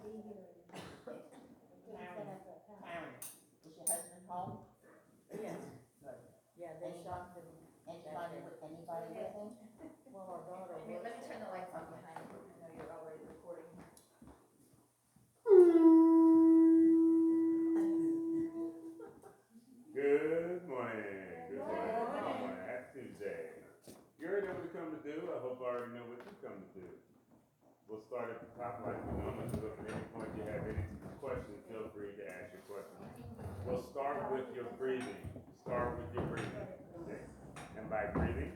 Karen, is your husband home? Yes, Good. yeah, they shot them. Anybody with him? Well, our daughter Let me works. turn the lights on behind you. I know you're already recording. Good morning. Good morning. Happy Tuesday. You already know what you come to do. I hope I already know what you come to do. We'll start at the top like we normally do. If at any point you have any questions, feel free to ask your questions. We'll start with your breathing. Start with your breathing. Okay? And by breathing,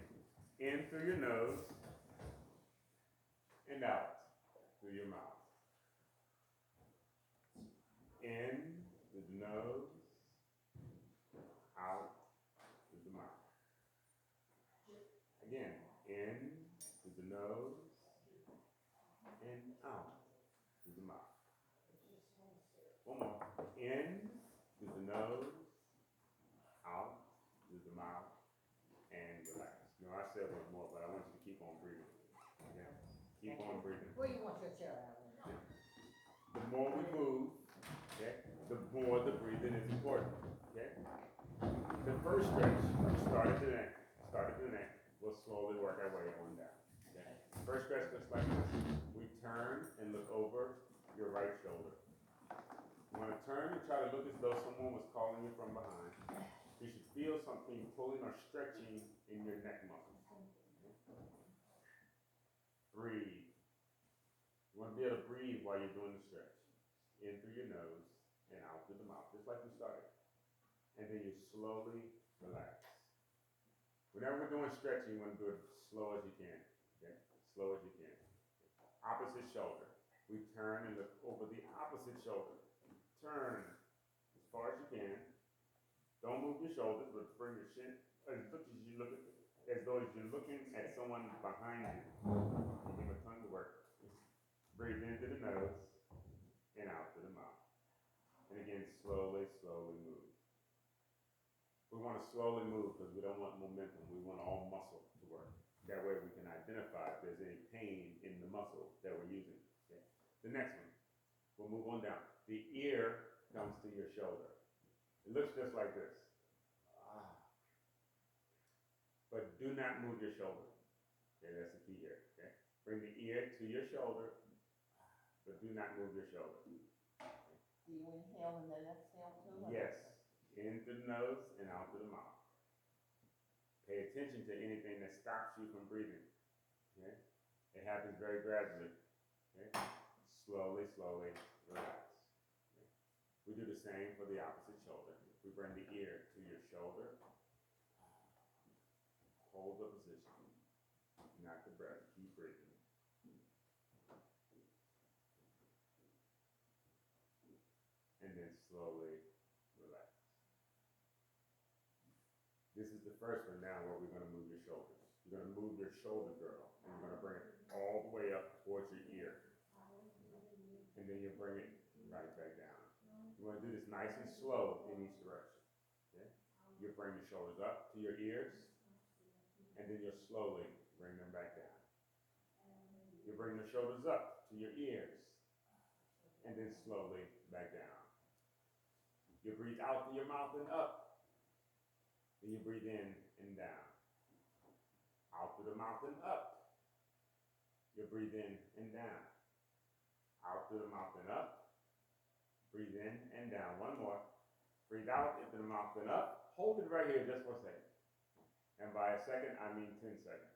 in through your nose and out through your mouth. In through the nose, out through the mouth. Again, in through the nose and out through the mouth. One more. In through the nose, out through the mouth, and relax. No, I said one more, but I want you to keep on breathing. Okay? Keep on breathing. Where you want your chair out? The more we move, okay, the more the breathing is important. Okay? The first stretch, start at the neck. Start at the neck. We'll slowly work our way on down. Okay? First stretch looks like this. We turn and look over your right shoulder. You want to turn and try to look as though someone was calling you from behind. You should feel something pulling or stretching in your neck muscles. Breathe. You want to be able to breathe while you're doing the stretch. In through your nose and out through the mouth, just like we started. And then you slowly relax. Whenever we're doing stretching, you want to do it as slow as you can. Okay? Slow as you can. Opposite shoulder. We turn and look over the opposite shoulder. Turn as far as you can. Don't move your shoulders, but bring your chin as look as you look at, as though you're looking at someone behind you. You give a ton of work. Breathe into the nose and out to the mouth. And again, slowly, slowly move. We want to slowly move because we don't want momentum. We want all muscle to work. That way we can identify if there's any pain in the muscle that we're using. Okay? The next one, we'll move on down. The ear comes to your shoulder. It looks just like this. But do not move your shoulder. Okay, that's the key here. Okay? Bring the ear to your shoulder, but do not move your shoulder. Do you inhale and then exhale too? Yes, in through the nose and out through the mouth. Pay attention to anything that stops you from breathing. Okay? It happens very gradually. Okay? Slowly, slowly, relax. Okay? We do the same for the opposite shoulder. We bring the ear to your shoulder. Hold the position. Not the breath. Keep breathing. And then slowly relax. This is the first one now where we're going to move your shoulders. You're going to move your shoulder girdle, and you're going to bring it all the way up towards your ear. And then you bring it right back down. You want to do this nice and slow in each direction. Okay? You bring your shoulders up to your ears, and then you'll slowly bring them back down. You bring your shoulders up to your ears, and then slowly back down. You breathe out through your mouth and up. Then you breathe in and down. Out through the mouth and up. You breathe in and down. Out through the mouth and up. Breathe in and down. One more. Breathe out into the mouth and up. Hold it right here just for a second. And by a second, I mean 10 seconds.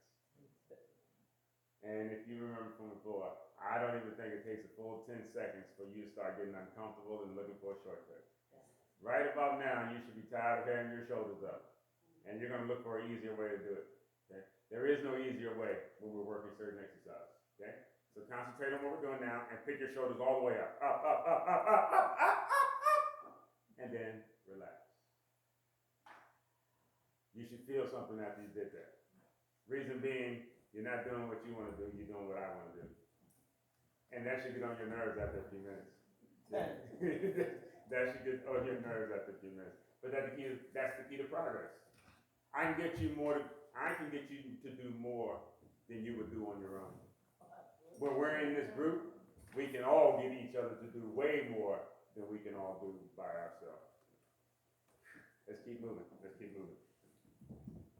And if you remember from before, I don't even think it takes a full 10 seconds for you to start getting uncomfortable and looking for a shortcut. Right about now, you should be tired of having your shoulders up. And you're going to look for an easier way to do it. Okay? There is no easier way when we're working certain exercises. Okay? So concentrate on what we're doing now and pick your shoulders all the way up. Up, up, up, up, up, up, up, up, up. And then relax. You should feel something after you did that. Reason being, you're not doing what you want to do, you're doing what I want to do. And that should get on your nerves after a few minutes. That should get on your nerves after a few minutes. But that's the key to progress. I can get you to do more than you would do on your own. When we're in this group, we can all get each other to do way more than we can all do by ourselves. Let's keep moving. Let's keep moving.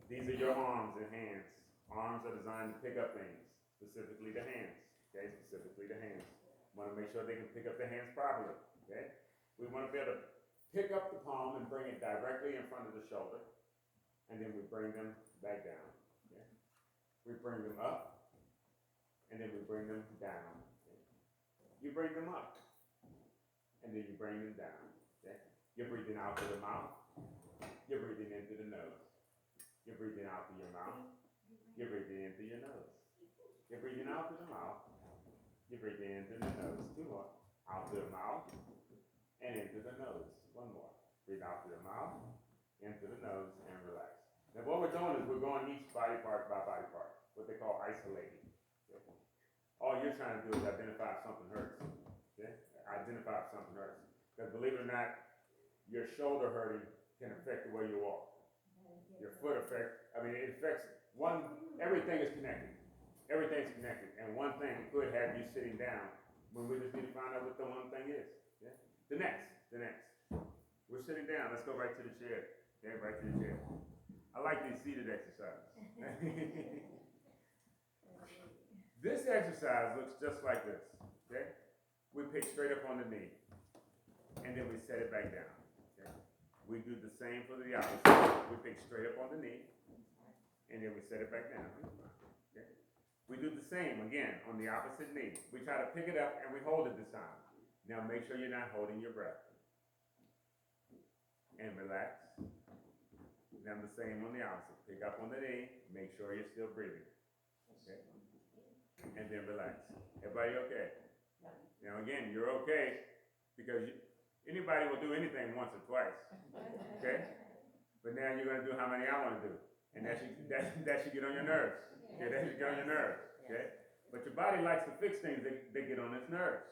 These are your arms and hands. Arms are designed to pick up things, specifically the hands. Okay, specifically the hands. Want to make sure they can pick up the hands properly. Okay, we want to be able to pick up the palm and bring it directly in front of the shoulder, and then we bring them back down. Okay, we bring them up, and then we bring them down. Okay? You bring them up, and then you bring them down. Okay, you're breathing out through the mouth. You're breathing in through the nose. You're breathing out through your mouth. You're breathing in through your nose. You're breathing out through the mouth. You're breathing in through the nose. Two more. Out through the mouth and into the nose. One more. Breathe out through the mouth, into the nose, and relax. Now what we're doing is we're going each body part by body part, what they call isolating. Okay? All you're trying to do is identify if something hurts. Okay? Identify if something hurts. Because believe it or not, your shoulder hurting can affect the way you walk. Your foot affects, it affects everything is connected. Everything's connected. And one thing could have you sitting down when we just need to find out what the one thing is. Yeah? The next. We're sitting down. Let's go right to the chair. Okay, right to the chair. I like these seated exercises. This exercise looks just like this. Okay? We pick straight up on the knee. And then we set it back down. Okay? We do the same for the opposite. We pick straight up on the knee. And then we set it back down. Okay? We do the same again on the opposite knee. We try to pick it up and we hold it this time. Now make sure you're not holding your breath. And relax. Now the same on the opposite. Pick up on the knee. Make sure you're still breathing. Okay? And then relax. Everybody okay? Now again, you're okay because anybody will do anything once or twice. Okay? But now you're going to do how many I want to do. And that should get on your nerves. Okay, that should get on your nerves. Okay? But your body likes to fix things that get on its nerves.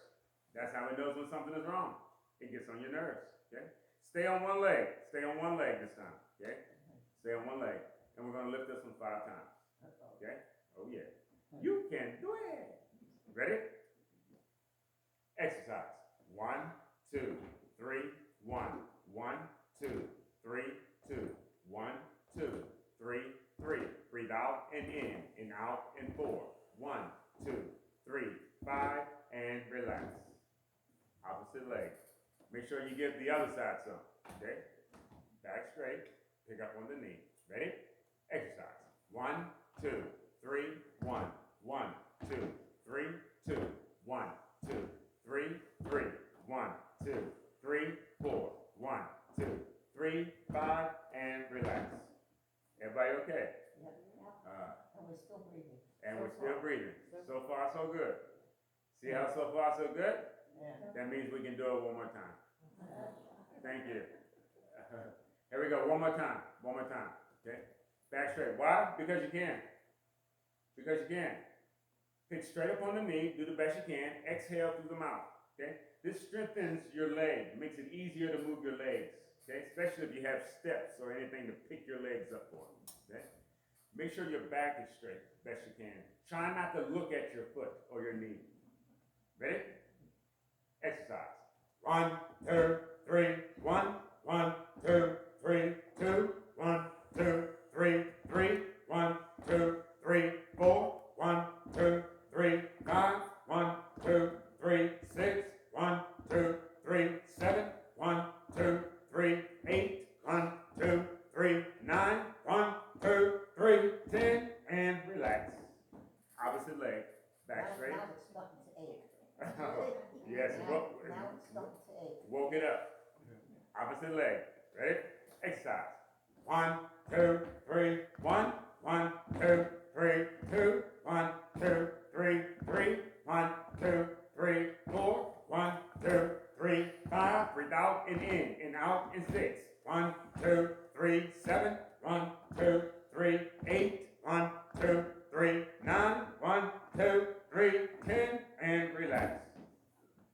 That's how it knows when something is wrong. It gets on your nerves. Okay? Stay on one leg. Stay on one leg this time. Okay? Stay on one leg. And we're going to lift this one 5 times. Okay? Oh yeah. You can do it. Ready? Exercise. 1, 2, 3, 1. 1, 2, 3, 2. 1, 2, 3, 3. Breathe out and in, and out and 4. 1, 2, 3, 5, and relax. Opposite leg. Make sure you give the other side some. Okay? Back straight. Pick up on the knee. Ready? Exercise. 1, 2, 3, 1. 1, 2, 3, 2. 1, 2, 3, 3. 1, 2, 3, 4. 1, 2, 3, 5, and relax. Everybody okay? And we're still breathing. And we're still breathing. So far, so good. See how so far, so good? Yeah. That means we can do it one more time. Thank you. Here we go. One more time. One more time. Okay? Back straight. Why? Because you can. Because you can. Pick straight up on the knee. Do the best you can. Exhale through the mouth. Okay? This strengthens your leg. Makes it easier to move your legs. Okay? Especially if you have steps or anything to pick your legs up for. Okay? Make sure your back is straight best you can. Try not to look at your foot or your knee. Ready? Exercise. 1, 2, 3, 1. 1, 2, 3, 2. 1, 2, 3, 3. 1, 2, 3, 4. 1, 2, 3, 5. 1, 2, 3, 6. 1, 2, 3, 7. 1, 2, 3, 8. 1, 2, 3, 9. 1, 2, 3, 10, and relax. Opposite leg, back straight. Now it's starting to ache. Yes, Now it's starting to ache. woke it up. Opposite leg. Ready? Exercise. 1, 2, 3, 1. 1, 2, 3, 2. 1, 2, 3, 3. 1, 2, 3, 4. 1, 2, 3, 5. Breathe out and in, and out and 6. 1, 2, 3, 7. 1, 2, 3, 8. 1, 2, 3, 9. 1, 2, 3, 10, and relax.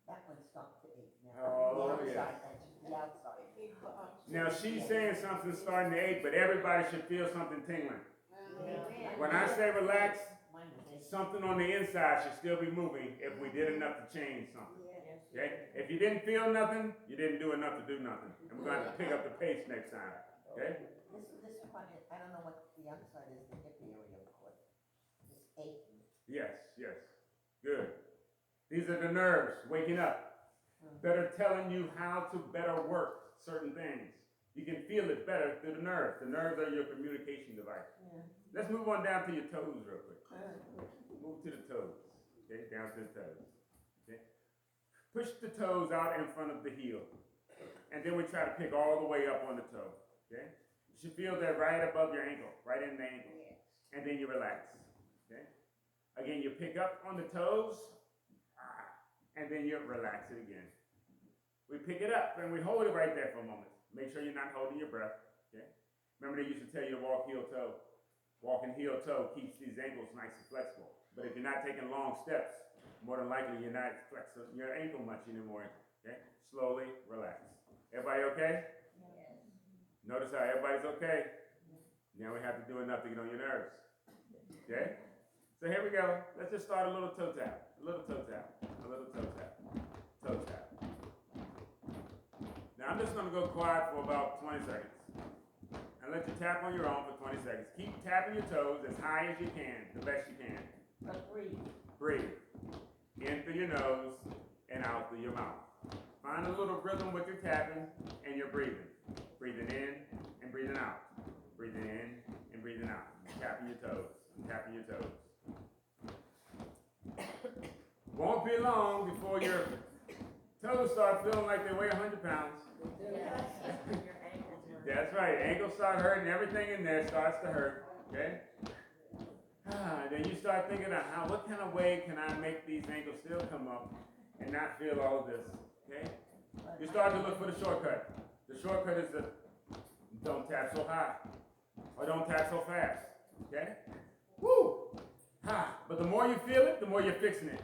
That one's starting to ache now. Oh, The yes. outside, that's the outside. Now she's saying something's starting to ache, but everybody should feel something tingling. Yeah. When I say relax, Mine was aching. something on the inside should still be moving if we did enough to change something. Yeah. Okay? If you didn't feel nothing, you didn't do enough to do nothing. And we're going to have to pick up the pace next time. Okay? This part, I don't know what the outside is, the hip area, of course. This aching. Yes, yes. Good. These are the nerves waking up that are telling you how to better work certain things. You can feel it better through the nerves. The nerves are your communication device. Yeah. Let's move on down to your toes real quick. Move to the toes. Okay, down to the toes. Okay. Push the toes out in front of the heel. And then we try to pick all the way up on the toe. Okay? You should feel that right above your ankle, right in the ankle. And then you relax. Okay? Again, you pick up on the toes, and then you relax it again. We pick it up and we hold it right there for a moment. Make sure you're not holding your breath. Okay? Remember they used to tell you to walk heel toe. Walking heel toe keeps these ankles nice and flexible. But if you're not taking long steps, more than likely you're not flexing your ankle much anymore. Okay? Slowly relax. Everybody okay? Yes. Notice how everybody's okay. Now we have to do enough to get on your nerves. Okay? So here we go. Let's just start a little toe tap. A little toe tap. A little toe tap. Toe tap. Now I'm just going to go quiet for about 20 seconds. And let you tap on your own for 20 seconds. Keep tapping your toes as high as you can, the best you can. But breathe. Breathe. In through your nose and out through your mouth. Find a little rhythm with your tapping and your breathing. Breathing in and breathing out. Breathing in and breathing out. Tapping your toes. Tapping your toes. Won't be long before your toes start feeling like they weigh 100 pounds. That's right. Ankles start hurting. Everything in there starts to hurt. Okay? Then you start thinking of what kind of way can I make these ankles still come up and not feel all of this. Okay? You start to look for the shortcut. The shortcut is don't tap so high or don't tap so fast. Okay? Woo! But the more you feel it, the more you're fixing it.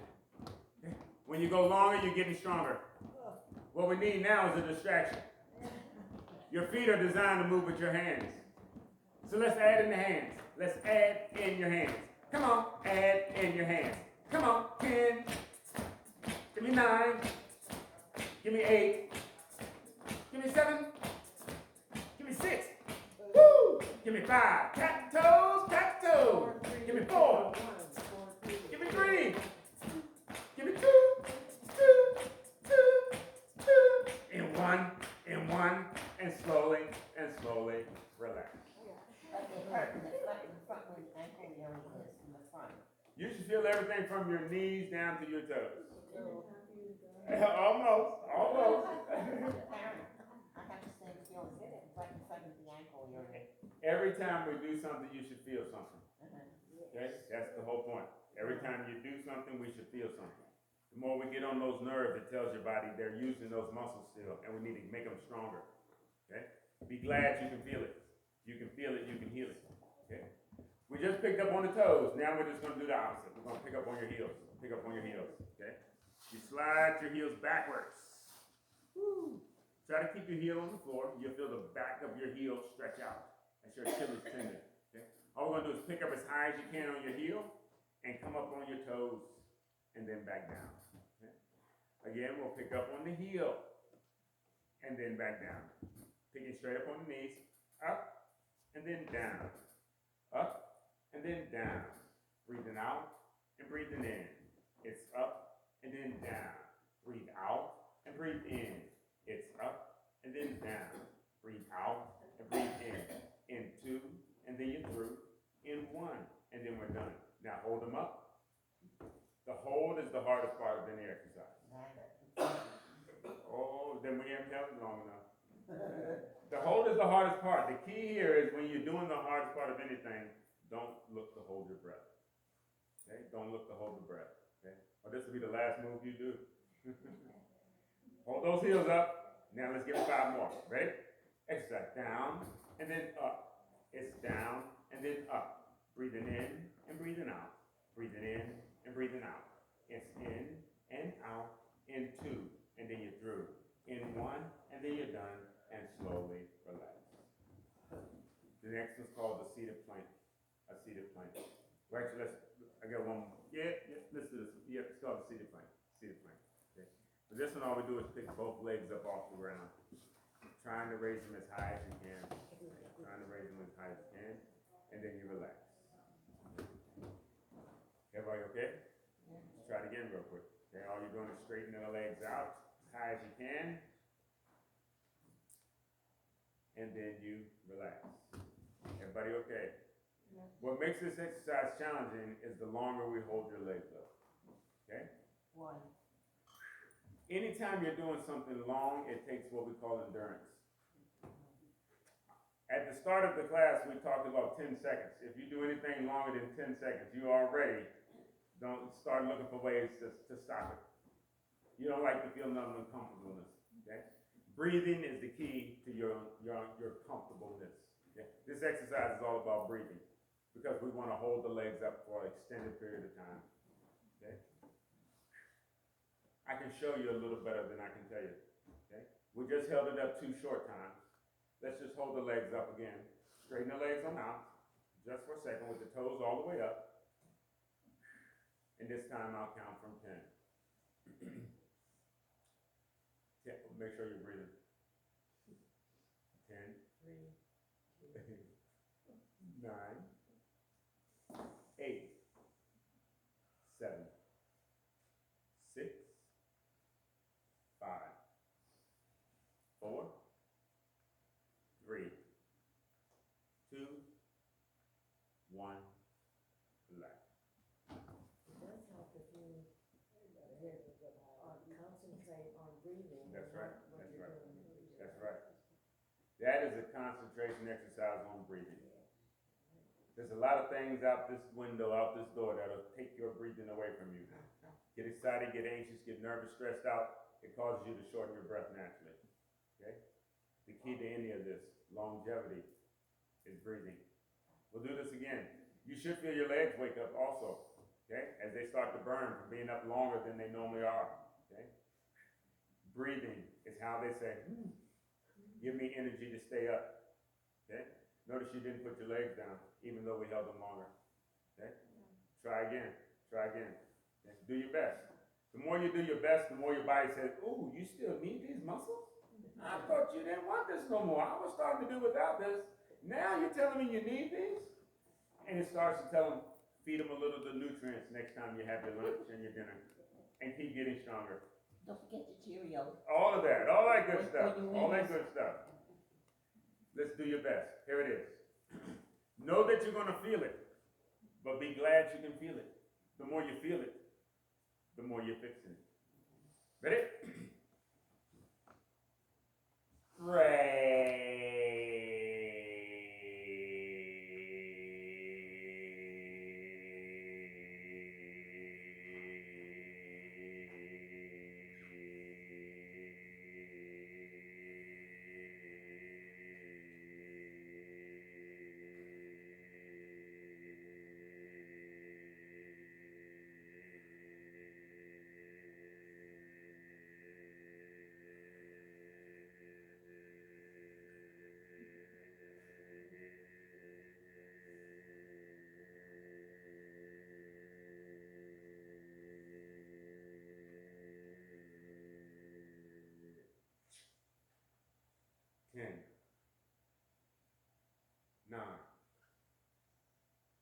Okay? When you go longer, you're getting stronger. What we need now is a distraction. Your feet are designed to move with your hands. So let's add in the hands. Let's add in your hands. Come on, add in your hands. Come on, 10. Give me 9. Give me 8. Give me 7. Give me 6. Woo! Give me 5. Tap toes, tap toes. Give me 4. Give me 3. Give me 2. 2. 2. 2. In one, and slowly relax. But they hurt in the front where the ankle area is, in the front. You should feel everything from your knees down to your toes. Almost. Parent, I have the same feeling, right in front of the ankle area. Every time we do something, you should feel something. Okay? That's the whole point. Every time you do something, we should feel something. The more we get on those nerves, it tells your body they're using those muscles still, and we need to make them stronger. Okay? Be glad you can feel it. You can feel it, you can heal it. Okay? We just picked up on the toes. Now we're just going to do the opposite. We're going to pick up on your heels. Pick up on your heels. Okay? You slide your heels backwards. Woo. Try to keep your heel on the floor. You'll feel the back of your heel stretch out. That's your Achilles tendon. Okay? All we're going to do is pick up as high as you can on your heel and come up on your toes and then back down. Okay? Again, we'll pick up on the heel and then back down. Picking straight up on the knees. Up and then down. Up and then down. Breathing out and breathing in. It's up and then down. Breathe out and breathe in. It's up and then down. Breathe out and breathe in. In 2, and then you're through. In 1, and then we're done. Now hold them up. The hold is the hardest part of any exercise. Oh, then we haven't held it long enough. The hold is the hardest part. The key here is when you're doing the hardest part of anything, don't look to hold your breath. Okay? Don't look to hold the breath. Okay? Or this will be the last move you do. Hold those heels up. Now let's give it 5 more. Ready? Exercise. Down and then up. It's down and then up. Breathing in and breathing out. Breathing in and breathing out. It's in and out. In 2, and then you're through. In 1, and then you're done. And slowly relax. The next one's called the seated plank. A seated plank. Well, actually, I got one For this one, all we do is pick both legs up off the ground. Trying to raise them as high as you can. Trying to raise them as high as you can. And then you relax. Everybody okay? Let's try it again real quick. Okay, all you're doing is straightening the legs out as high as you can. And then you relax. Everybody okay? Yeah. What makes this exercise challenging is the longer we hold your legs up. Okay? Why? Anytime you're doing something long, it takes what we call endurance. At the start of the class, we talked about 10 seconds. If you do anything longer than 10 seconds, you already don't start looking for ways to stop it. You don't like to feel none uncomfortableness. Okay? Breathing is the key to your comfortableness. Okay? This exercise is all about breathing because we want to hold the legs up for an extended period of time. Okay? I can show you a little better than I can tell you. Okay? We just held it up 2 short times. Let's just hold the legs up again. Straighten the legs on out, just for a second, with the toes all the way up. And this time I'll count from 10. Make sure you're breathing. 10, 9, 8, 7, 6, 5, 4, 3, 2, 1, relax. It does help if you concentrate on breathing. That's and right, what that's you're right. doing. That's right. That is a concentration exercise on breathing. There's a lot of things out this window, out this door, that'll take your breathing away from you. Get excited, get anxious, get nervous, stressed out. It causes you to shorten your breath naturally. Okay? The key to any of this, longevity, is breathing. We'll do this again. You should feel your legs wake up also, okay? As they start to burn from being up longer than they normally are, okay? Breathing is how they say, give me energy to stay up, okay? Notice you didn't put your legs down, even though we held them longer, okay? Try again, okay? Do your best. The more you do your best, the more your body says, ooh, you still need these muscles? I thought you didn't want this no more. I was starting to do without this. Now you're telling me you need these? And it starts to tell them, feed them a little of the nutrients next time you have your lunch and your dinner. And keep getting stronger. Don't forget the Cheerios. All of that, all that good When stuff. you All that win. good stuff. Let's do your best. Here it is. Know that you're going to feel it, but be glad you can feel it. The more you feel it, the more you're fixing it. Ready?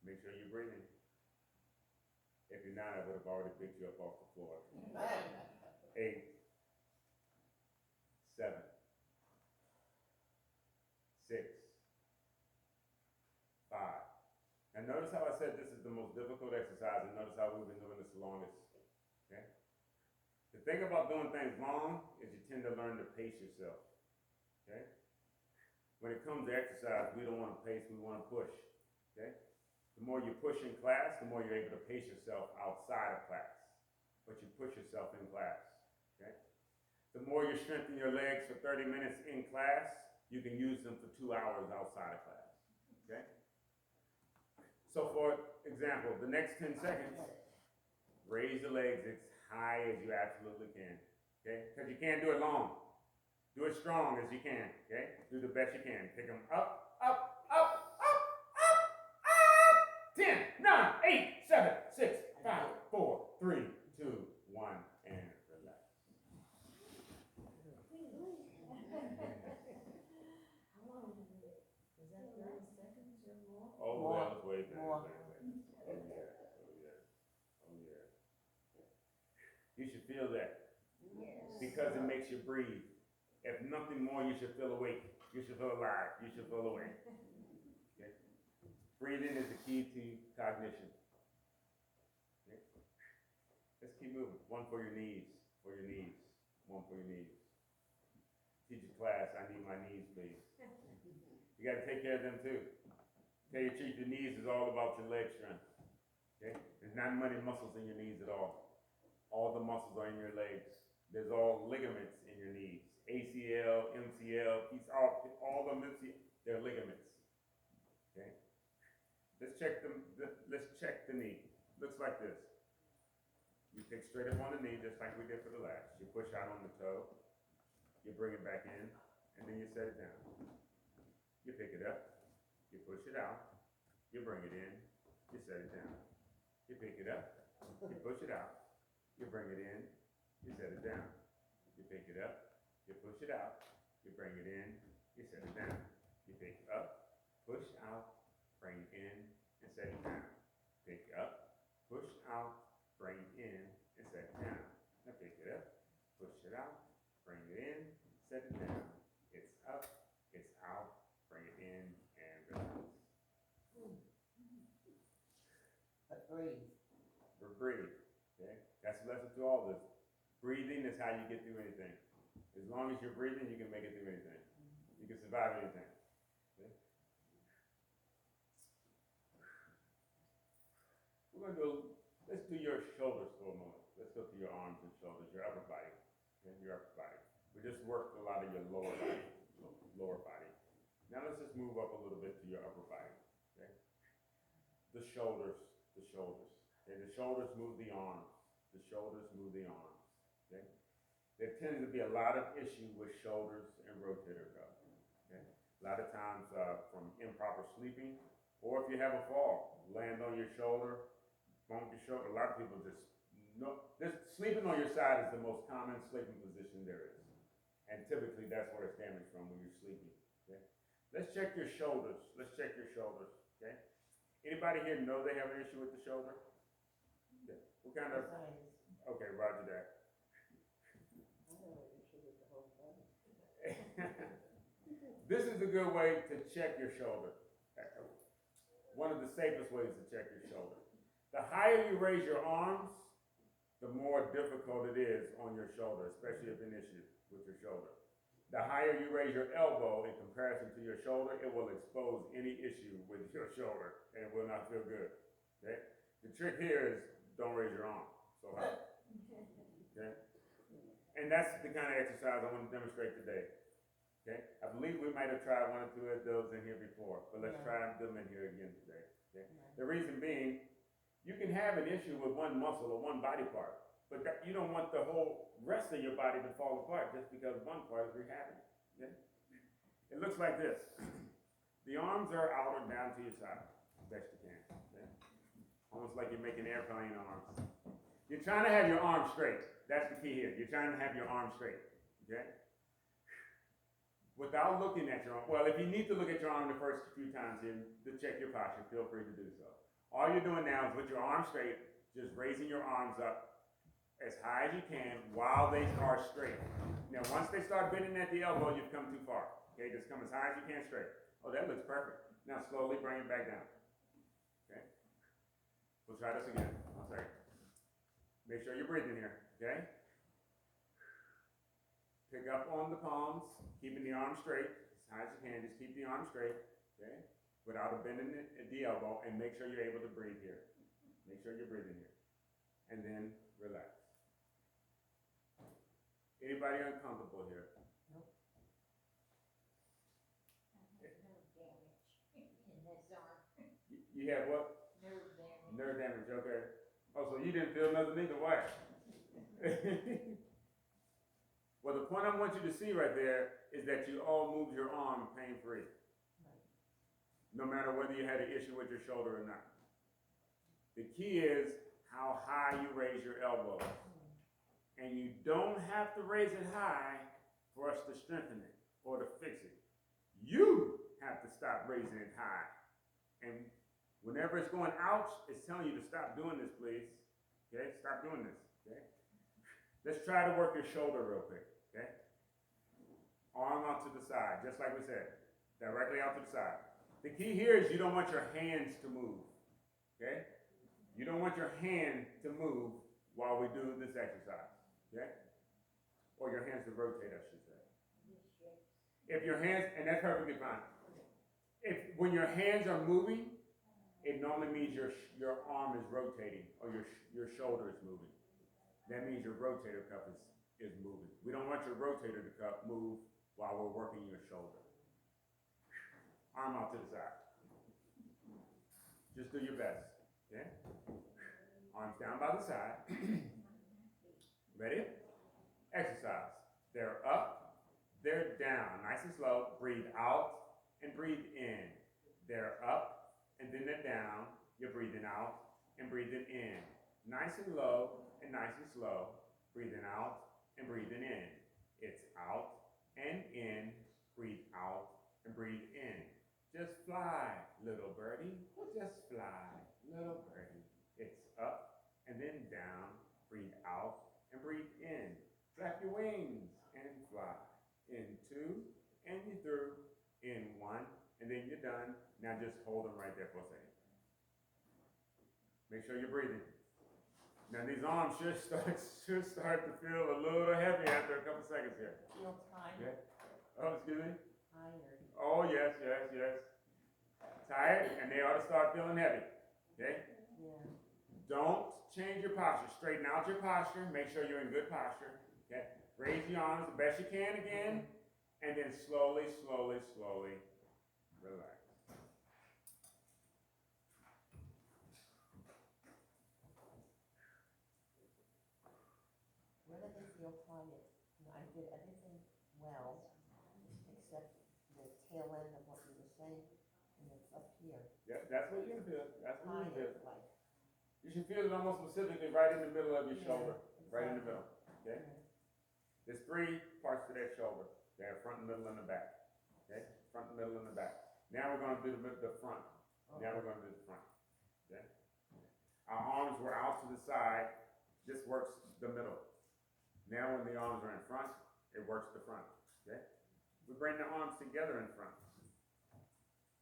Make sure you're breathing. If you're not, I would have already picked you up off the floor. 8, 7, 6, 5. And notice how I said this is the most difficult exercise, and notice how we've been doing this the longest. Okay? The thing about doing things long is you tend to learn to pace yourself. Okay? When it comes to exercise, we don't want to pace, we want to push. Okay? The more you push in class, the more you're able to pace yourself outside of class. But you push yourself in class. Okay? The more you strengthen your legs for 30 minutes in class, you can use them for 2 hours outside of class. Okay? So for example, the next 10 seconds, raise the legs as high as you absolutely can. Okay? Because you can't do it long. Do it strong as you can. Okay? Do the best you can. Pick them up, up, up, up, up, up. 10, 9, 8, 7, 6, 5, 4, 3, 2, 1, and relax. because it makes you breathe. If nothing more, you should feel awake. You should feel alive. You should feel awake. Okay? Breathing is the key to cognition. Okay? Let's keep moving. One for your knees. For your knees. One for your knees. Teacher class, I need my knees, please. You got to take care of them too. Tell your chief your knees is all about your leg strength. Okay? There's not many muscles in your knees at all. All the muscles are in your legs. There's all ligaments in your knees. ACL, MCL, all the they're ligaments. Okay? Let's check the knee. Looks like this. You pick straight up on the knee, just like we did for the last. You push out on the toe. You bring it back in, and then you set it down. You pick it up. You push it out. You bring it in. You set it down. You pick it up. You push it out. You bring it in. You set it down. You pick it up. You push it out. You bring it in. You set it down. You pick it up. Push out. Bring it in. And set it down. Pick up. Push out. Bring it in. And set it down. Now pick it up. Push it out. Bring it in. Set it down. It's up. It's out. Bring it in. And relax. But breathe. Breathe. Okay? That's the lesson to all this. Breathing is how you get through anything. As long as you're breathing, you can make it through anything. You can survive anything. Okay? Let's do your shoulders for a moment. Let's go to your arms and shoulders, your upper body. Okay? Your upper body. We just worked a lot of your lower body. Now let's just move up a little bit to your upper body. Okay? The shoulders. Okay? The shoulders move the arms. The shoulders move the arms. Okay? There tends to be a lot of issue with shoulders and rotator cuff. Okay? A lot of times from improper sleeping, or if you have a fall, land on your shoulder, bump your shoulder. A lot of people sleeping on your side is the most common sleeping position there is. And typically that's where it's damaged from when you're sleeping. Okay? Let's check your shoulders. Okay? Anybody here know they have an issue with the shoulder? Yeah. What kind of? Okay, roger that. This is a good way to check your shoulder. One of the safest ways to check your shoulder. The higher you raise your arms, the more difficult it is on your shoulder, especially if an issue with your shoulder. The higher you raise your elbow in comparison to your shoulder, it will expose any issue with your shoulder, and it will not feel good. Okay? The trick here is don't raise your arm so high. Okay? And that's the kind of exercise I want to demonstrate today. Okay? I believe we might have tried one or two of those in here before, but let's try them in here again today. Okay? The reason being, you can have an issue with one muscle or one body part, but you don't want the whole rest of your body to fall apart just because one part is rehabbing. Okay? It looks like this. The arms are out or down to your side, best you can. Okay? Almost like you're making airplane arms. You're trying to have your arms straight. That's the key here. You're trying to have your arms straight. Okay? Without looking at your arm. Well, if you need to look at your arm the first few times here to check your posture, feel free to do so. All you're doing now is with your arms straight, just raising your arms up as high as you can while they are straight. Now, once they start bending at the elbow, you've come too far. Okay, just come as high as you can straight. Oh, that looks perfect. Now, slowly bring it back down. Okay? We'll try this again. One second. Make sure you're breathing here. Okay? Pick up on the palms, keeping the arm straight as high as you can. Just keep the arm straight. Okay? Without bending at the elbow, and make sure you're able to breathe here. Make sure you're breathing here. And then relax. Anybody uncomfortable here? Nope. Nerve damage in this arm. You have what? Nerve damage. Nerve damage, okay. Oh, so you didn't feel nothing either way. Well, the point I want you to see right there is that you all moved your arm pain-free. No matter whether you had an issue with your shoulder or not. The key is how high you raise your elbow. And you don't have to raise it high for us to strengthen it or to fix it. You have to stop raising it high. And whenever it's going ouch, it's telling you to stop doing this, please. Okay? Stop doing this. Okay? Let's try to work your shoulder real quick, okay? Arm out to the side, just like we said, directly out to the side. The key here is you don't want your hands to move, okay? You don't want your hand to move while we do this exercise, okay? Or your hands to rotate, I should say. If your hands, and that's perfectly fine. When your hands are moving, it normally means your arm is rotating or your shoulder is moving. That means your rotator cuff is moving. We don't want your rotator cuff move while we're working your shoulder. Arm out to the side. Just do your best, okay? Arms down by the side. Ready? Exercise. They're up, they're down. Nice and slow. Breathe out and breathe in. They're up and then they're down. You're breathing out and breathing in. Nice and low and nice and slow. Breathing out and breathing in. It's out and in. Breathe out and breathe in. Just fly, little birdie. Just fly, little birdie. It's up and then down. Breathe out and breathe in. Flap your wings and fly. In 2 and you're through. In 1 and then you're done. Now just hold them right there for a second. Make sure you're breathing. Now these arms should start to feel a little heavy after a couple seconds here. Feel tired, Okay. Oh, excuse me? tired. Oh, yes. Tired, and they ought to start feeling heavy. Okay? Yeah. Don't change your posture. Straighten out your posture. Make sure you're in good posture. Okay? Raise your arms the best you can again, and then slowly relax. Where do they feel tired? I did everything well, except the tail end of what you were saying, and it's up here. Yeah, that's what you're gonna feel. That's what you're gonna feel. Tired, like. You should feel it almost specifically right in the middle of your shoulder. Right in the middle. Okay? There's 3 parts to that shoulder. They're front, middle, and the back. Okay? Front, middle, and the back. Now we're going to do the front. Now we're going to do the front. Okay? Our arms were out to the side. This works the middle. Now when the arms are in front, it works the front. Okay? We bring the arms together in front.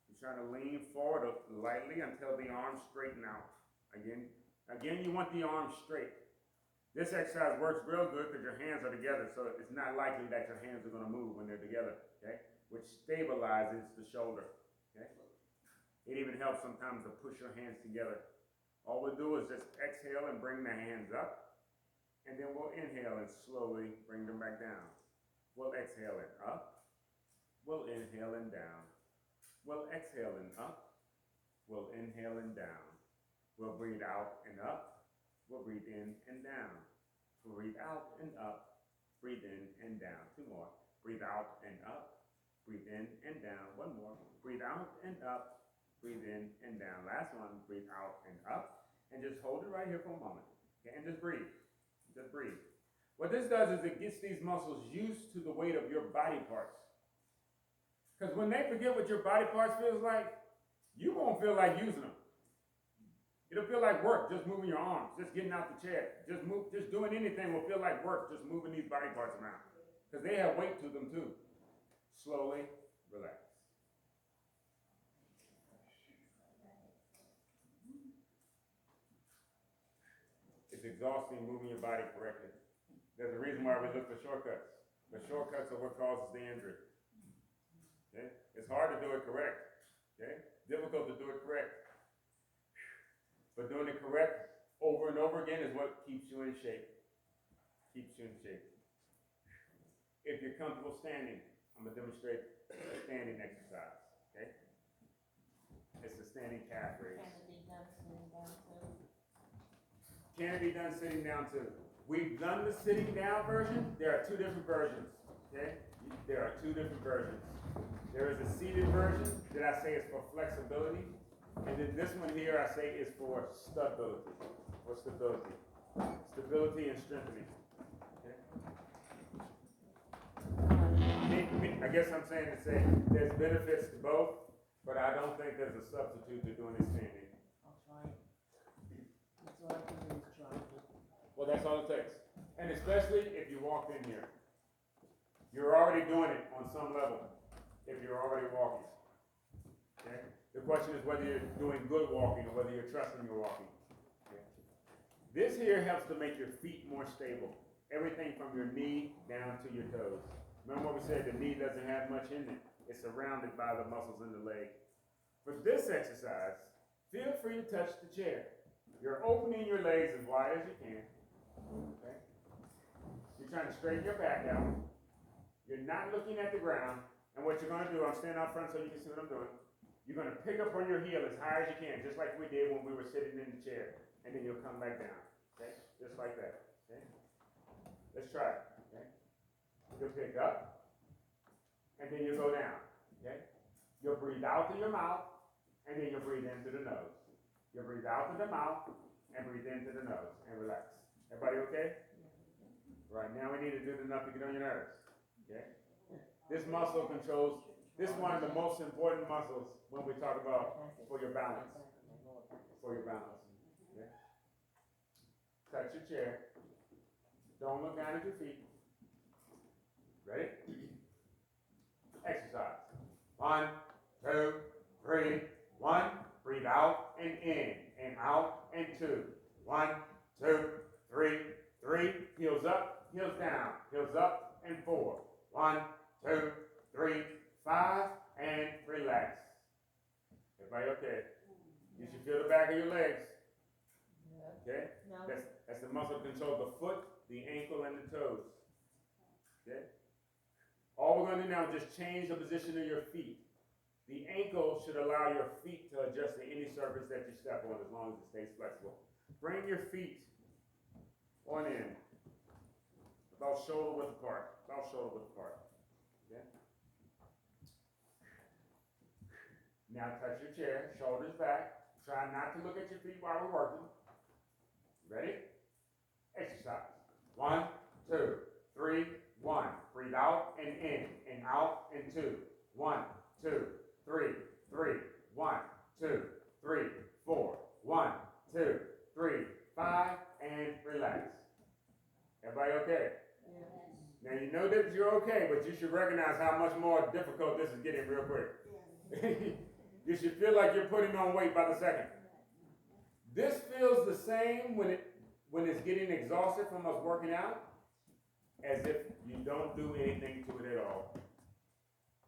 You're trying to lean forward lightly until the arms straighten out. Again, you want the arms straight. This exercise works real good because your hands are together, so it's not likely that your hands are going to move when they're together, okay? Which stabilizes the shoulder, okay? It even helps sometimes to push your hands together. All we'll do is just exhale and bring the hands up, and then we'll inhale and slowly bring them back down. We'll exhale and up. We'll inhale and down. We'll exhale and up. We'll inhale and down. We'll breathe out and up. We'll breathe in and down. We'll breathe out and up. Breathe in and down. 2 more. Breathe out and up. Breathe in and down. 1 more. Breathe out and up. Breathe in and down. Last one. Breathe out and up. And just hold it right here for a moment. Okay? And just breathe. Just breathe. What this does is it gets these muscles used to the weight of your body parts. Because when they forget what your body parts feels like, you won't feel like using them. It'll feel like work, just moving your arms, just getting out the chair, just doing anything will feel like work, just moving these body parts around. Because they have weight to them too. Slowly relax. It's exhausting moving your body correctly. There's a reason why we look for shortcuts. The shortcuts are what causes the injury. Okay? It's hard to do it correct. Okay? Difficult to do it correct. But doing it correct over and over again is what keeps you in shape. Keeps you in shape. If you're comfortable standing, I'm going to demonstrate a standing exercise. Okay? It's a standing calf raise. Can it be done sitting down too? Can it be done sitting down too? We've done the sitting down version. There are 2 different versions. Okay? There are 2 different versions. There is a seated version that I say is for flexibility. And then this one here I say is for stability. For stability. Stability and strengthening. Okay? I guess I'm saying to say there's benefits to both, but I don't think there's a substitute to doing it standing. I'll try it. That's all I can do is try it. Well, that's all it takes. And especially if you walked in here. You're already doing it on some level, if you're already walking. Okay? The question is whether you're doing good walking or whether you're trusting your walking. Okay? This here helps to make your feet more stable. Everything from your knee down to your toes. Remember what we said, the knee doesn't have much in it. It's surrounded by the muscles in the leg. For this exercise, feel free to touch the chair. You're opening your legs as wide as you can. Okay? You're trying to straighten your back out. You're not looking at the ground. And what you're going to do, I'm standing out front so you can see what I'm doing. You're going to pick up on your heel as high as you can, just like we did when we were sitting in the chair. And then you'll come back down. Okay? Just like that. Okay? Let's try it. Okay? You'll pick up. And then you'll go down. Okay? You'll breathe out through your mouth. And then you'll breathe in through the nose. You'll breathe out through the mouth. And breathe in through the nose. And relax. Everybody okay? Right, now we need to do enough to get on your nerves. Okay? This muscle controls, this is one of the most important muscles when we talk about for your balance. For your balance. Okay? Touch your chair. Don't look down at your feet. Ready? Exercise. 1, 2, 3. 1. Breathe out and in. And out and 2. 1, 2, 3. 3. Heels up, heels down. Heels up and 4. 1, 2, 3, 5, and relax. Everybody okay? You should feel the back of your legs. Okay? That's the muscle that controls the foot, the ankle, and the toes. Okay? All we're going to do now is just change the position of your feet. The ankle should allow your feet to adjust to any surface that you step on as long as it stays flexible. Bring your feet on in. About shoulder width apart. About shoulder width apart. Okay? Now touch your chair, shoulders back. Try not to look at your feet while we're working. Ready? Exercise. 1, 2, 3, 1. Breathe out and in, and out and 2. 1, 2, 3, 3. 1, 2, 3, 4. 1, 2, 3, 5, and relax. Everybody okay? Now you know that you're okay, but you should recognize how much more difficult this is getting real quick. You should feel like you're putting on weight by the second. This feels the same when it's getting exhausted from us working out as if you don't do anything to it at all.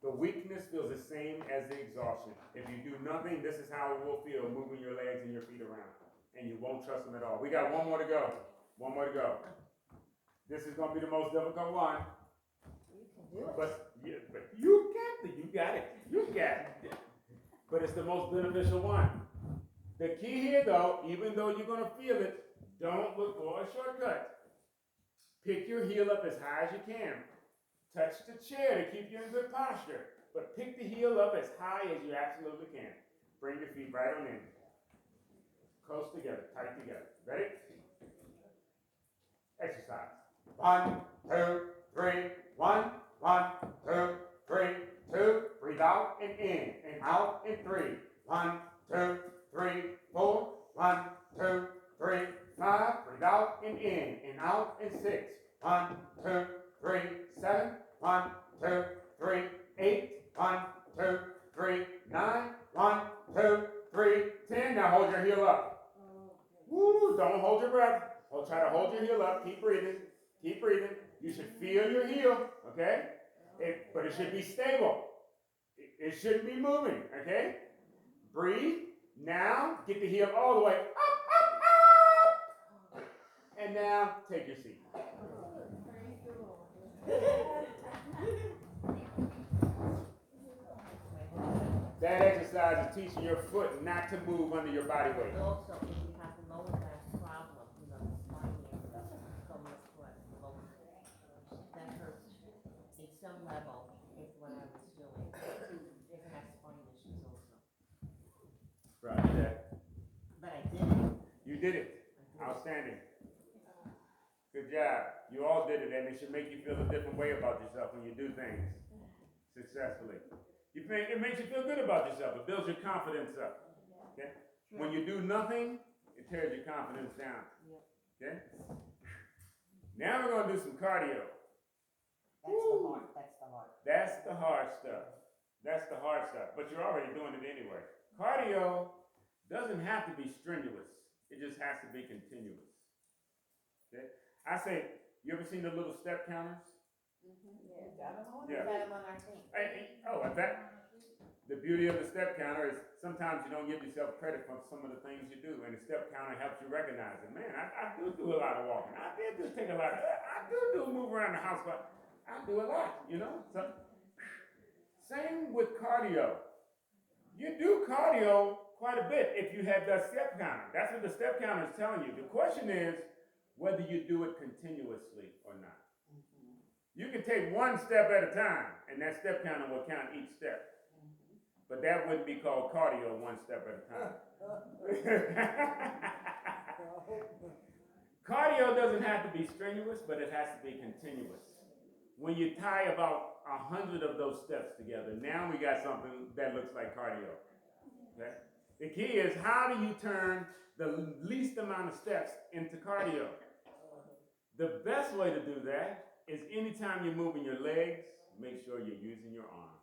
The weakness feels the same as the exhaustion. If you do nothing, this is how it will feel moving your legs and your feet around. And you won't trust them at all. We got one more to go. One more to go. This is going to be the most difficult one. You can do it. But you got it. You got it. But it's the most beneficial one. The key here, though, even though you're going to feel it, don't look for a shortcut. Pick your heel up as high as you can. Touch the chair to keep you in good posture. But pick the heel up as high as you absolutely can. Bring your feet right on in. Close together, tight together. Ready? Exercise. 1, 2, 3. 1, 1, 2, 3, 2. Breathe out and in, and out and 3. 1, 2, 3, 4. 1, 2, 3, 5. Breathe out and in, and out and 6. 1, 2, 3, 7. 1, 2, 3, 8. 1, 2, 3, 9. 1, 2, 3, 10. Now hold your heel up. Woo! Don't hold your breath. Try to hold your heel up. Keep breathing. Keep breathing. You should feel your heel, okay? But it should be stable. It shouldn't be moving, okay? Breathe. Now, get the heel all the way up, up, up. And now, take your seat. That exercise is teaching your foot not to move under your body weight. Also, if you have the lower back problem, the spine area from your foot, that hurts in some level is what I was doing. If it has spine issues also. Right, yeah. But I did it. You did it. Outstanding. Good job. You all did it, and it should make you feel a different way about yourself when you do things successfully. It makes you feel good about yourself. It builds your confidence up. Okay? When you do nothing, it tears your confidence down. Okay? Now we're gonna do some cardio. That's the hard. That's the hard stuff. That's the hard stuff. But you're already doing it anyway. Cardio doesn't have to be strenuous. It just has to be continuous. Okay? I say, you ever seen the little step counters? Yeah, got 'em on. Yeah. Got 'em on our team. In fact, the beauty of the step counter is sometimes you don't give yourself credit for some of the things you do, and the step counter helps you recognize it. Man, I do a lot of walking. I do take a lot. I do move around the house, but I do a lot, you know. So, same with cardio. You do cardio quite a bit if you have that step counter. That's what the step counter is telling you. The question is whether you do it continuously or not. You can take one step at a time, and that step counter will count each step. But that wouldn't be called cardio, one step at a time. Cardio doesn't have to be strenuous, but it has to be continuous. When you tie about 100 of those steps together, now we got something that looks like cardio. Okay? The key is, how do you turn the least amount of steps into cardio? The best way to do that is anytime you're moving your legs, make sure you're using your arms.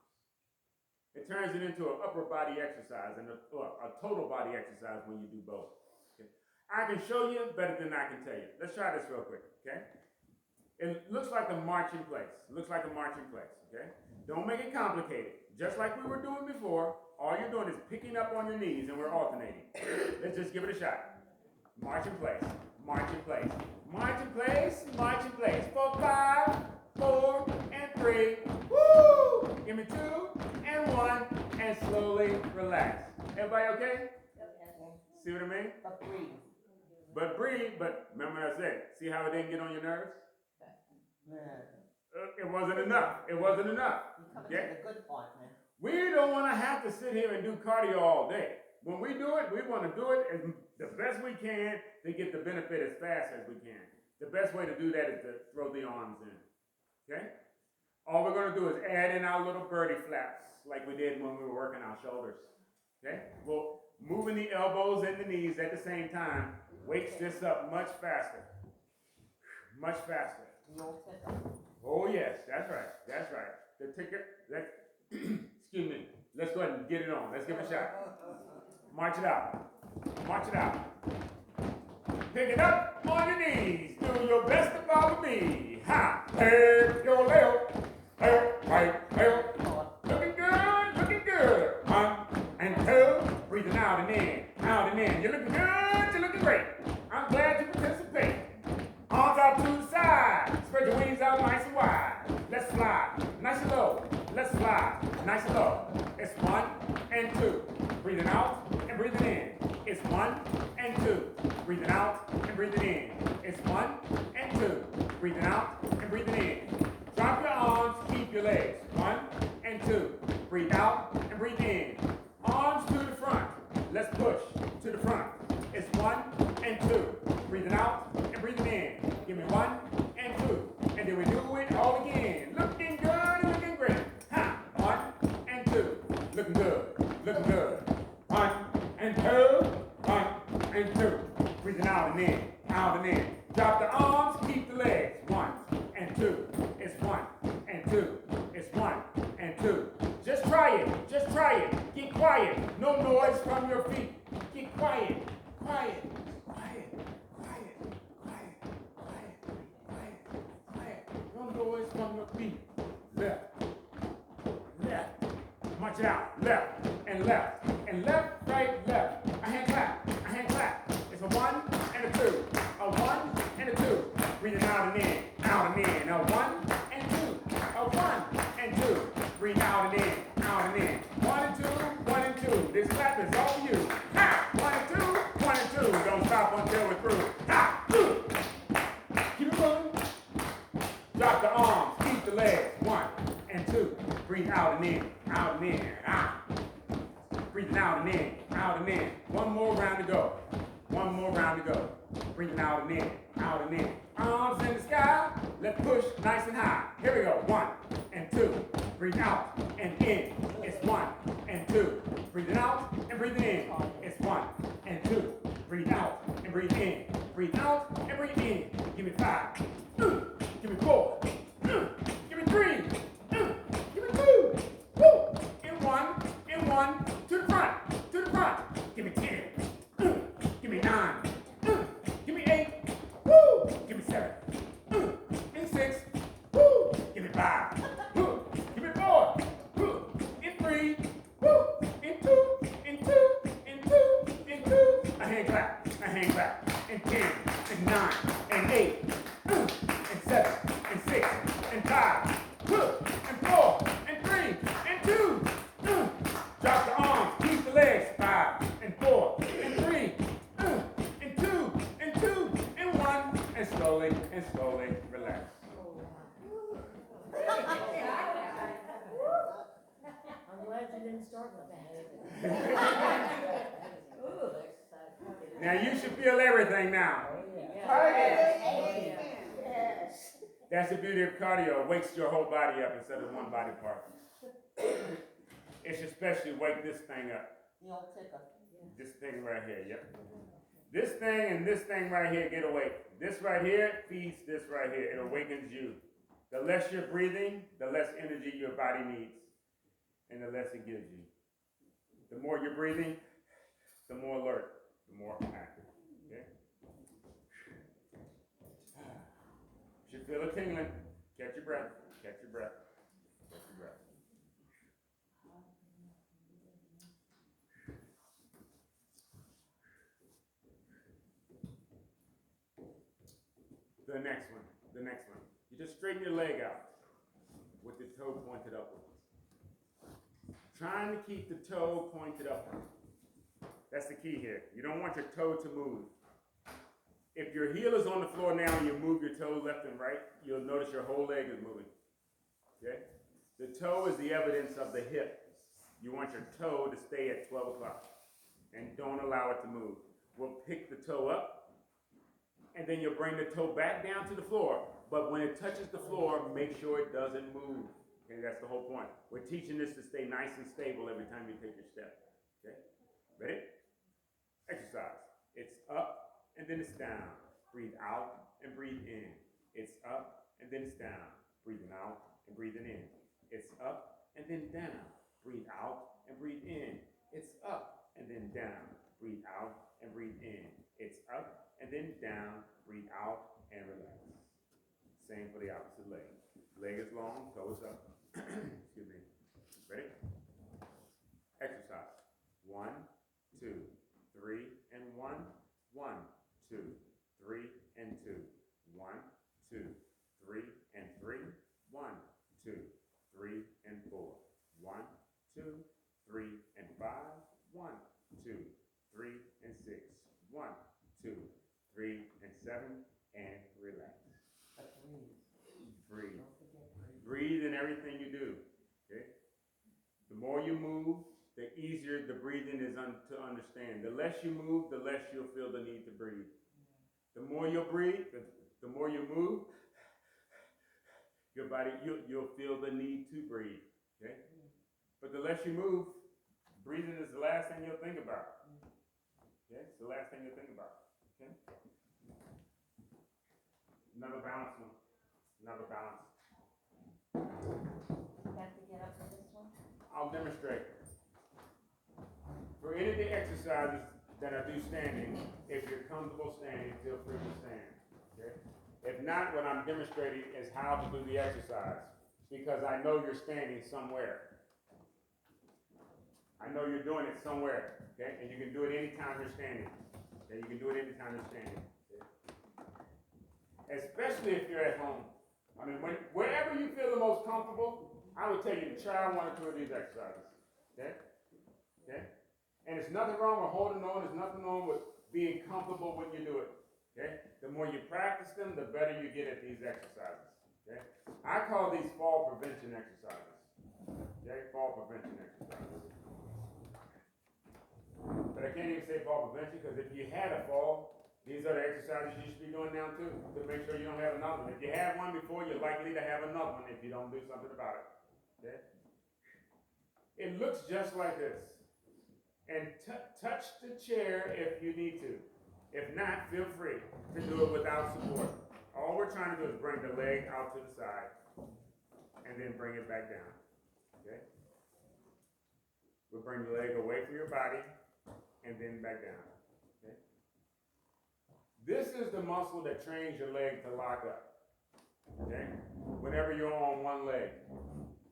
It turns it into an upper body exercise and a total body exercise when you do both. Okay? I can show you better than I can tell you. Let's try this real quick, okay? It looks like a march in place. Okay? Don't make it complicated. Just like we were doing before, all you're doing is picking up on your knees and we're alternating. Let's just give it a shot. March in place, march in place, march in place, march in place. 4, 5, 4, and 3. Woo! Give me 2 and 1, and slowly relax. Everybody okay? See what I mean? But breathe. But remember what I said. See how it didn't get on your nerves? It wasn't enough. You're coming Yeah. to the good part, man. We don't want to have to sit here and do cardio all day. When we do it, we want to do it as the best we can to get the benefit as fast as we can. The best way to do that is to throw the arms in. Okay? All we're going to do is add in our little birdie flaps like we did when we were working our shoulders. Okay? Well, moving the elbows and the knees at the same time wakes this up much faster. Much faster. The old tickle. Oh yes, that's right. That's right. The ticket. Excuse me. Let's go ahead and get it on. Let's give it a shot. March it out. March it out. Pick it up on your knees. Do your best to follow me. Ha! Hey, your left. Hey, right, hey. Looking good, looking good. 1 and 2. Breathing out and in, out and in. You're looking good. You're looking great. I'm glad you participate. Arms out to the side. Spread your wings out nice and wide. Let's fly. Nice and low. Let's fly. Nice and low. It's 1 and 2. Breathing out and breathing in. It's 1 and 2. Breathing out and breathing in. It's 1 and 2. Breathing out and breathing in. Drop your arms. Keep your legs. 1 and 2. Breathe out and breathe in. Arms to the front. Let's push to the front. It's 1 and 2. Breathing out and breathing in. Give me 1 and 2. And then we do it all again. Looking good and looking great. Ha! 1 and 2. Looking good. Looking good. 1 and 2. 1 and 2. Breathing out and in. Out and in. Drop the arms. Keep the legs. 1 and 2. It's 1 and 2. It's 1 and 2. Just try it. Just try it. Get quiet. No noise from your feet. Get quiet. Quiet. Quiet. Quiet. Quiet. Quiet. Quiet. Quiet. No noise from your feet. Left. Left. March it out. Left and left. And left, right, left. A hand clap. A hand clap. It's a 1 and a 2. A 1 and a 2. Breathing out and in. Out and in. A 1 and 2. A 1 and 2. Breathe out and in. Out and in. 1 and 2. 1 and 2. This clap is all for you. Ha! 1 and 2. 1 and 2. Don't stop until we're through. Ha! Keep it going. Drop the arms. Keep the legs. 1 and 2. Breathe out and in. Out and in. Ah. Breathing out and in. Out and in. One more round to go. One more round to go. Breathing out and in. Out and in. Arms in the sky. Let's push nice and high. Here we go. 1 and 2. Breathe out and in. It's 1 and 2. Breathing out and breathing in. It's 1 and 2. Breathe out and breathe in. Breathe out and breathe in. Give me 5. Now you should feel everything now. That's the beauty of cardio. It wakes your whole body up instead of one body part. It should especially wake this thing up. The old ticker. This thing right here, yep. This thing and this thing right here get awake. This right here feeds this right here. It awakens you. The less you're breathing, the less energy your body needs, and the less it gives you. The more you're breathing, the more alert, the more active. Okay? Should feel it tingling. Catch your breath. Catch your breath. Catch your breath. The next one. The next one. You just straighten your leg out with the toe pointed upwards. Trying to keep the toe pointed upward. That's the key here. You don't want your toe to move. If your heel is on the floor now and you move your toe left and right, you'll notice your whole leg is moving. Okay? The toe is the evidence of the hip. You want your toe to stay at 12 o'clock and don't allow it to move. We'll pick the toe up and then you'll bring the toe back down to the floor. But when it touches the floor, make sure it doesn't move. Okay, that's the whole point. We're teaching this to stay nice and stable every time you take your step. Okay? Ready? Exercise. It's up and then it's down. Breathe out and breathe in. It's up and then it's down. Breathing out and breathing in. It's up and then down. Breathe out and breathe in. It's up and then down. Breathe out and breathe in. It's up and then down. Breathe out and relax. Same for the opposite leg. Leg is long, toe is up. Excuse me. Ready? Exercise. 1, 2, 3, and 1. 1, 2, 3, and 2. 1, 2, 3, and 3. 1, 2, 3, and 4. 1, 2, 3, and 5. 1, 2, 3, and 6. 1, 2, 3, and 7. And relax. Breathe. Breathe in everything you do. Okay? The more you move, the easier the breathing is to understand. The less you move, the less you'll feel the need to breathe. The more you breathe, the more you move, your body, you'll feel the need to breathe. Okay? But the less you move, breathing is the last thing you'll think about. Okay? It's the last thing you'll think about. Okay? Another balance one. Another balance. Have to get up for this one? I'll demonstrate. For any of the exercises that I do standing, if you're comfortable standing, feel free to stand. Okay? If not, what I'm demonstrating is how to do the exercise, because I know you're standing somewhere. I know you're doing it somewhere, okay? And you can do it anytime you're standing. Okay? You can do it anytime you're standing. Okay? Especially if you're at home. I mean, wherever you feel the most comfortable, I would tell you to try 1 or 2 of these exercises. Okay? Okay? And there's nothing wrong with holding on. There's nothing wrong with being comfortable when you do it. Okay? The more you practice them, the better you get at these exercises. Okay? I call these fall prevention exercises. Okay? Fall prevention exercises. But I can't even say fall prevention because if you had a fall, these are the exercises you should be doing now too, to make sure you don't have another one. If you had one before, you're likely to have another one if you don't do something about it. Okay? It looks just like this. And touch the chair if you need to. If not, feel free to do it without support. All we're trying to do is bring the leg out to the side and then bring it back down. Okay? We'll bring the leg away from your body and then back down. Okay? This is the muscle that trains your leg to lock up. Okay? Whenever you're on one leg.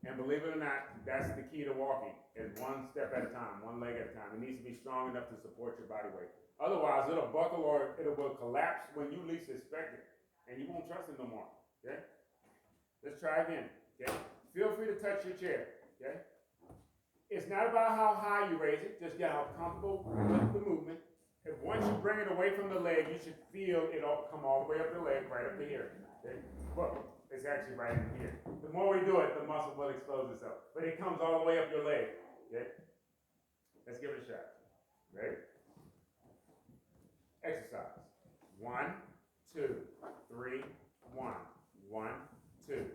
And believe it or not, that's the key to walking, is 1 step at a time, 1 leg at a time. It needs to be strong enough to support your body weight. Otherwise, it'll buckle or it will collapse when you least expect it. And you won't trust it no more. Okay? Let's try again. Okay? Feel free to touch your chair. Okay? It's not about how high you raise it, just get how comfortable with the movement. And once you bring it away from the leg, you should feel it all come all the way up the leg, right up to here. Okay? Well, it's actually right in here. The more we do it, the muscle will expose itself. But it comes all the way up your leg. Okay? Let's give it a shot. Ready? Exercise. 1, 2, 3, 1. 1, 2,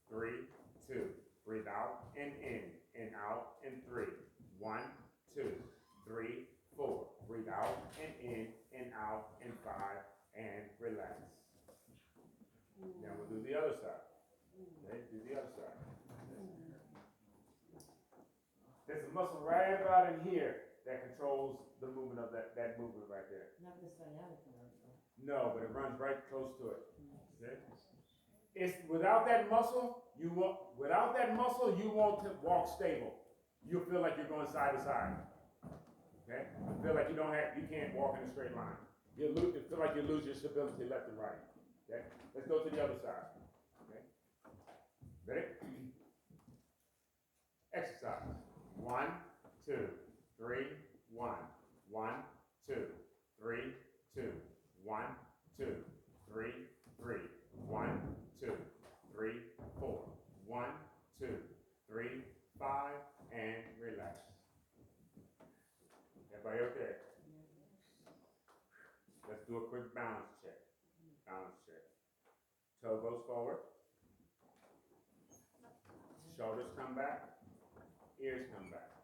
3, 2. Breathe out and in, out and 3. 1, 2, 3, 4. Breathe out and in, out and 5, and relax. Now we'll do the other side. Okay, do the other side. There's a muscle right about in here that controls the movement of that movement right there. Not the sciatica nerve, though. No, but it runs right close to it. Okay? It's without that muscle, you won't to walk stable. You'll feel like you're going side to side. Okay? You feel like you can't walk in a straight line. You feel like you lose your stability left and right. Okay? Let's go to the other side. Okay? Ready? Exercise. 1, 2, 3, 1. 1, 2, 3, 2. 1, 2, 3, 3. 1, 2, 3, 4. 1, 2, 3, 5, and relax. Everybody okay? Let's do a quick balance check. Balance check. Toe goes forward. Shoulders come back. Ears come back.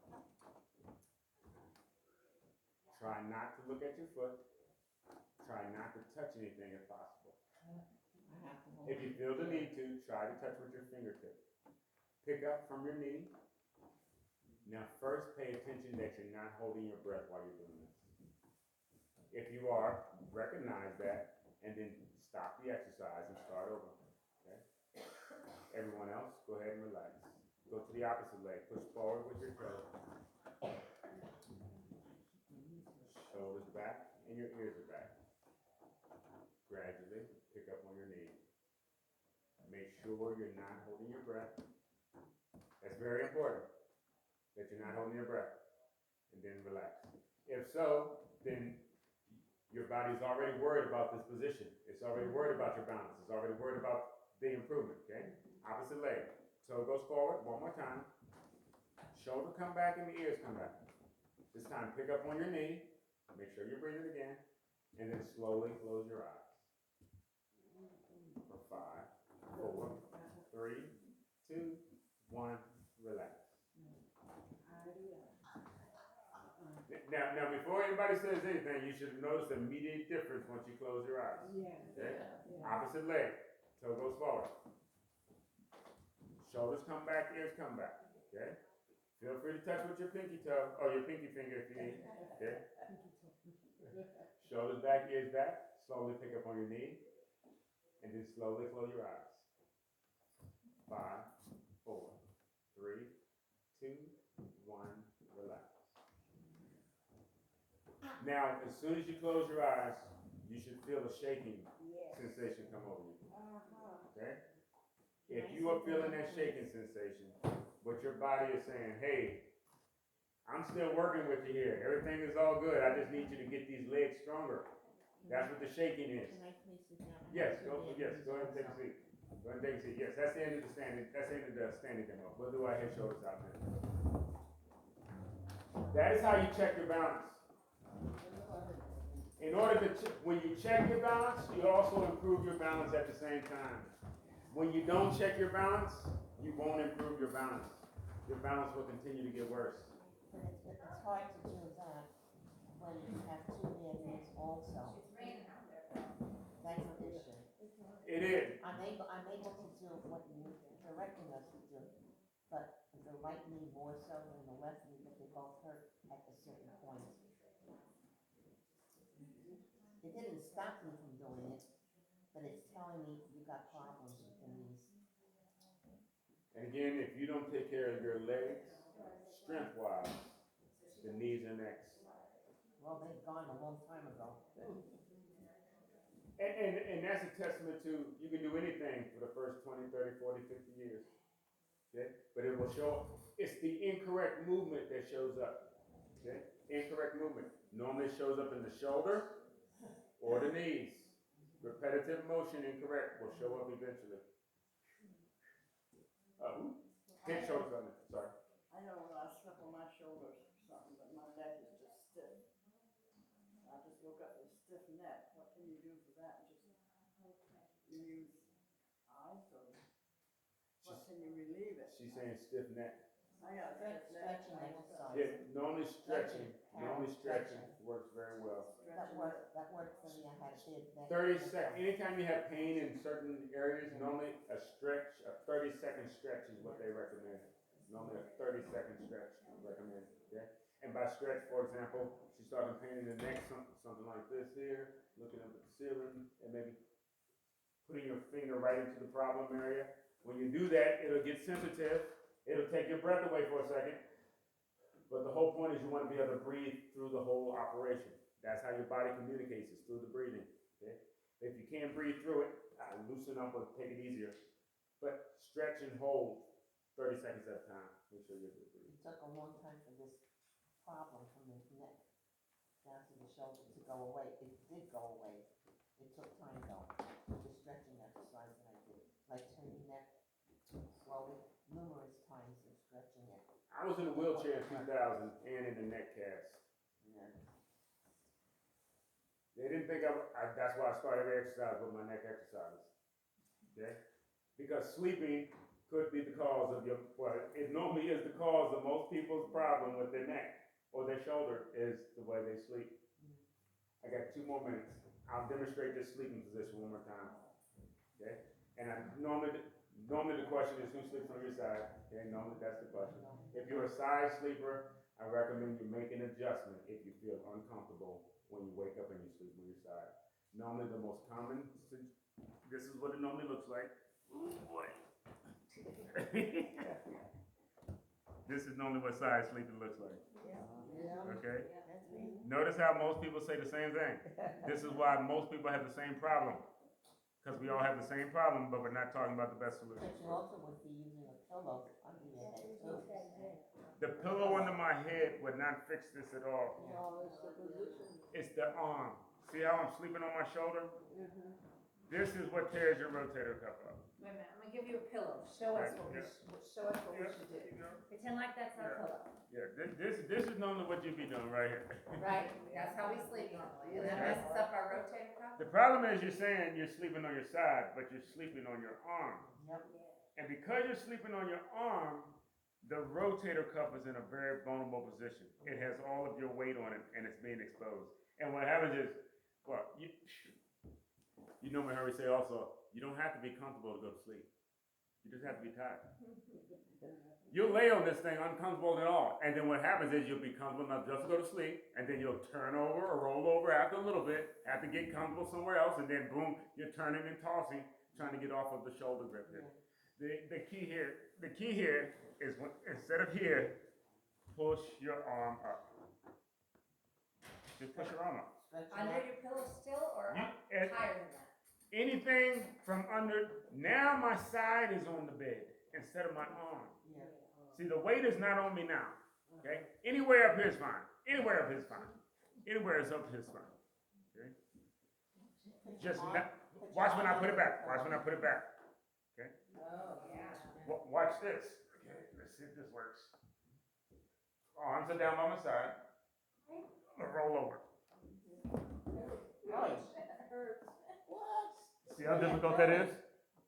Try not to look at your foot. Try not to touch anything if possible. If you feel the need to, try to touch with your fingertip. Pick up from your knee. Now first pay attention that you're not holding your breath while you're doing this. If you are, recognize that and then stop the exercise and start over. Okay? Everyone else, go ahead and relax. Go to the opposite leg. Push forward with your toe. Shoulders back and your ears are back. Gradually pick up on your knee. Make sure you're not holding your breath. That's very important, that you're not holding your breath. And then relax. If so, then your body's already worried about this position. It's already worried about your balance. It's already worried about the improvement, okay? Opposite leg. Toe goes forward, one more time. Shoulder come back and the ears come back. This time pick up on your knee. Make sure you're breathing again. And then slowly close your eyes. For 5, 4, 3, 2, 1, relax. Now, before anybody says anything, you should notice the immediate difference once you close your eyes. Okay? Opposite leg. Toe goes forward. Shoulders come back, ears come back. Okay? Feel free to touch with your pinky toe, or your pinky finger if you need. Okay? Shoulders back, ears back. Slowly pick up on your knee. And then slowly close your eyes. 5, 4, 3, 2, 1, relax. Now, as soon as you close your eyes, you should feel a shaking sensation come over you. Okay? If you are feeling that shaking sensation, what your body is saying, hey, I'm still working with you here. Everything is all good. I just need you to get these legs stronger. That's what the shaking is. Can I please sit down? Yes, go ahead and take a seat. Go ahead and take a seat. Yes, that's the end of the standing. That's the end of the standing demo. We'll do our head, shoulders out there. That is how you check your balance. In order to, when you check your balance, you also improve your balance at the same time. When you don't check your balance, you won't improve your balance. Your balance will continue to get worse. But it's hard to do that when you have two bad knees also. That's an issue. It is. I'm able to do what you're directing us to do, but the right knee more so than the left knee, but they both hurt at a certain point. It didn't stop me from doing it, but it's telling me you got problems with the knees. And again, if you don't take care of your legs, strength-wise, the knees are next. Well, they've gone a long time ago. And that's a testament to, you can do anything for the first 20, 30, 40, 50 years. Okay? But it will show, it's the incorrect movement that shows up. Okay? Incorrect movement. Normally it shows up in the shoulder or the knees. Repetitive motion incorrect will show up eventually. Head, shoulders, on it. Sorry. I know when I slip on my shoulders or something, but my legs you've got a stiff neck, what can you do for that? Just use ice or what can you relieve it? She's saying stiff neck. I got a stiff neck. Stretching exercise. Yeah, normally stretching works very well. That worked for me, I had a big neck. 30 seconds, anytime you have pain in certain areas, normally a 30-second stretch is what they recommend. Normally a 30-second stretch recommended, okay? And by stretch, for example, she's starting pain in the neck, something like this here, looking up at the ceiling, and maybe putting your finger right into the problem area. When you do that, it'll get sensitive. It'll take your breath away for a second. But the whole point is you want to be able to breathe through the whole operation. That's how your body communicates, is through the breathing, okay? If you can't breathe through it, loosen up or take it easier. But stretch and hold 30 seconds at a time. Make sure you're breathing. It took a long time for this problem from the neck down to the shoulder to go away. It did go away. It took time though. The stretching exercise that I did, like turning neck slowly, numerous times and stretching it. I was in a wheelchair in 2000 and in the neck cast. Yeah. They didn't think that's why I started every exercise with my neck exercises, okay? Because sleeping could be the cause of it normally is the cause of most people's problem with their neck or their shoulder is the way they sleep. I got 2 more minutes. I'll demonstrate this sleeping position one more time, okay? And normally the question is who sleeps on your side, okay? Normally that's the question. If you're a side sleeper, I recommend you make an adjustment if you feel uncomfortable when you wake up and you sleep on your side. Normally the most common, this is what it normally looks like. Ooh, boy. This is normally what side sleeping looks like, okay? That's me. Notice how most people say the same thing. This is why most people have the same problem. Because we all have the same problem, but we're not talking about the best solution. But you also would be using a pillow under your head too. The pillow under my head would not fix this at all. No, it's the position. It's the arm. See how I'm sleeping on my shoulder? This is what tears your rotator cuff up. Wait a minute, I'm gonna give you a pillow. Show us what we should do. Pretend like that's our Yeah. pillow. Yeah, this is normally what you'd be doing right here. Right, that's how we sleep normally, and that messes up our rotator cuff. The problem is you're saying you're sleeping on your side, but you're sleeping on your arm. Yep. And because you're sleeping on your arm, the rotator cuff is in a very vulnerable position. It has all of your weight on it and it's being exposed. And what happens is, well, you know me, Harry say also, you don't have to be comfortable to go to sleep. You just have to be tired. You'll lay on this thing uncomfortable at all. And then what happens is you'll be comfortable enough just to go to sleep, and then you'll turn over or roll over after a little bit, have to get comfortable somewhere else, and then boom, you're turning and tossing, trying to get off of the shoulder grip here. The key here is when, instead of here, push your arm up. Just push your arm up. Stretching Under out. your pillow still, or You- up and higher than that? anything from under, now my side is on the bed instead of my arm. Yeah. See, the weight is not on me now, okay? Anywhere up here is fine. Anywhere up here is fine. Anywhere is up here is fine, okay? Just watch when I put it back. Watch when I put it back. Oh, yeah. Watch this. Okay, let's see if this works. Arms are down by my side. I'm gonna roll over. Right. See how difficult that is?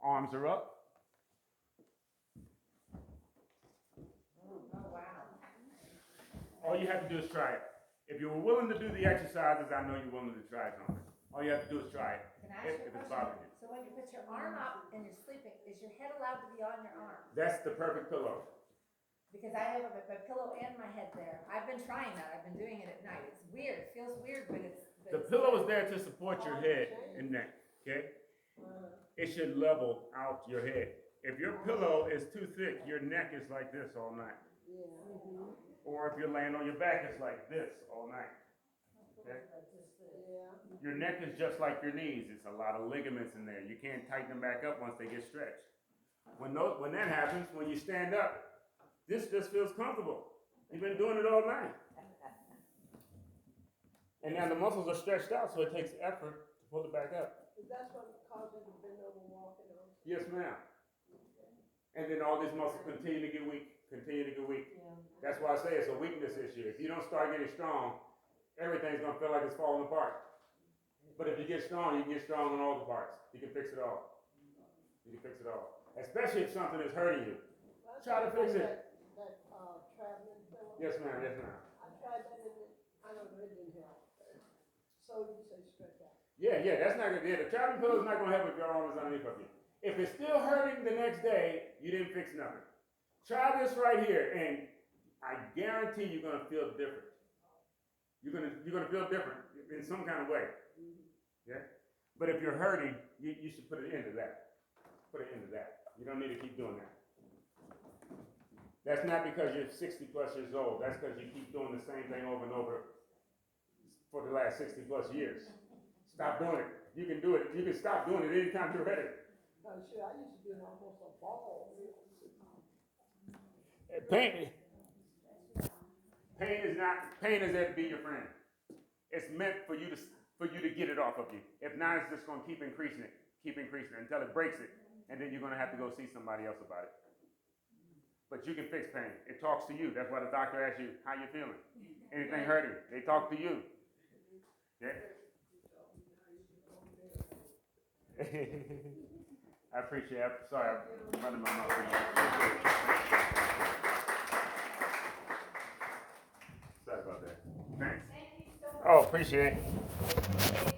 Arms are up. Oh, wow. All you have to do is try it. If you were willing to do the exercises, I know you're willing to try something. All you have to do is try it. Can I ask you a If it's question? bothering you. So when you put your arm up and you're sleeping, is your head allowed to be on your arm? That's the perfect pillow. Because I have my pillow and my head there. I've been trying that. I've been doing it at night. It's weird. It feels weird, but it's. The pillow is there to support your head and neck, okay? It should level out your head. If your pillow is too thick, your neck is like this all night. Or if you're laying on your back, it's like this all night. Okay? Your neck is just like your knees. It's a lot of ligaments in there. You can't tighten them back up once they get stretched. When that happens, when you stand up, this just feels comfortable. You've been doing it all night. And now the muscles are stretched out, so it takes effort to pull it back up. That's what causes you to bend over walking on. Yes, ma'am. And then all these muscles continue to get weak, continue to get weak. Yeah. That's why I say it's a weakness issue. If you don't start getting strong, everything's gonna feel like it's falling apart. But if you get strong, you can get strong on all the parts. You can fix it all. You can fix it all. Especially if something is hurting you. Try to fix it. That, traveling pillow. Yes, ma'am, yes, ma'am. I tried that and I don't know, it didn't help. So you say stretch out. Yeah, that's not good. Yeah, the traveling pillow is not gonna help if your arm is underneath of you. If it's still hurting the next day, you didn't fix nothing. Try this right here, and I guarantee you're gonna feel different. You're gonna feel different in some kind of way. Yeah? But if you're hurting, you should put an end to that. Put an end to that. You don't need to keep doing that. That's not because you're 60 plus years old. That's because you keep doing the same thing over and over for the last 60 plus years. Stop doing it. You can do it. You can stop doing it anytime you're ready. No, sure, I used to be in almost a ball. Pain is there to be your friend. It's meant for you to get it off of you. If not, it's just gonna keep increasing it until it breaks it, and then you're gonna have to go see somebody else about it. But you can fix pain. It talks to you. That's why the doctor asks you how you feeling. Anything hurting? They talk to you. Yeah. I appreciate it. Sorry, I'm running my mouth. Sorry about that. Thanks. Oh, appreciate it.